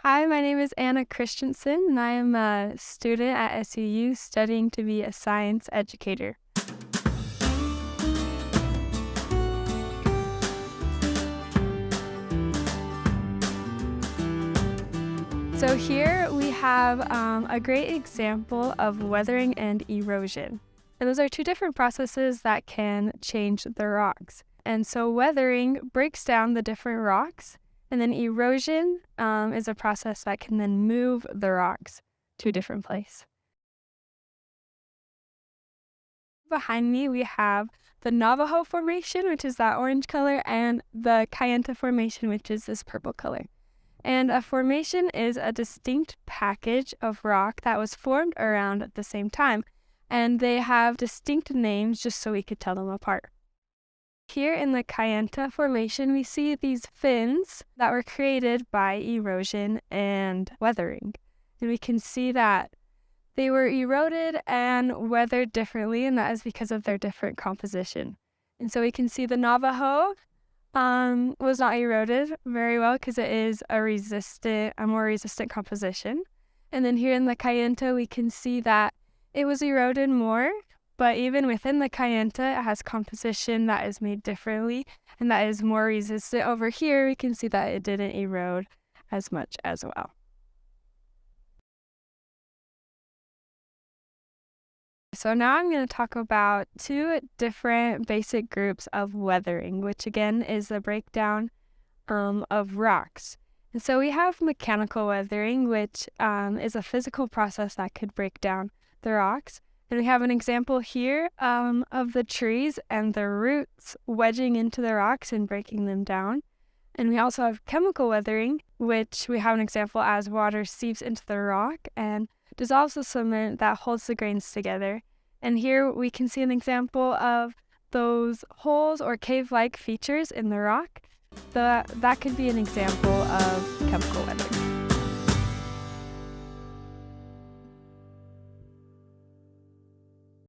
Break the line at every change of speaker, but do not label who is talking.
Hi, my name is Anna Christensen, and I am a student at SUU studying to be a science educator. So here we have a great example of weathering and erosion. And those are two different processes that can change the rocks. And so weathering breaks down the different rocks, and then erosion is a process that can then move the rocks to a different place. Behind me, we have the Navajo Formation, which is that orange color, and the Kayenta Formation, which is this purple color. And a formation is a distinct package of rock that was formed around at the same time, and they have distinct names just so we could tell them apart. Here in the Kayenta Formation, we see these fins that were created by erosion and weathering. And we can see that they were eroded and weathered differently, and that is because of their different composition. And so we can see the Navajo was not eroded very well because it is a more resistant composition. And then here in the Kayenta, we can see that it was eroded more, but even within the Kayenta, it has composition that is made differently and that is more resistant. Over here, we can see that it didn't erode as much as well. So now I'm going to talk about two different basic groups of weathering, which again is the breakdown of rocks. And so we have mechanical weathering, which is a physical process that could break down the rocks. And we have an example here of the trees and the roots wedging into the rocks and breaking them down. And we also have chemical weathering, which we have an example as water seeps into the rock and dissolves the cement that holds the grains together. And here we can see an example of those holes or cave-like features in the rock. That could be an example of chemical weathering.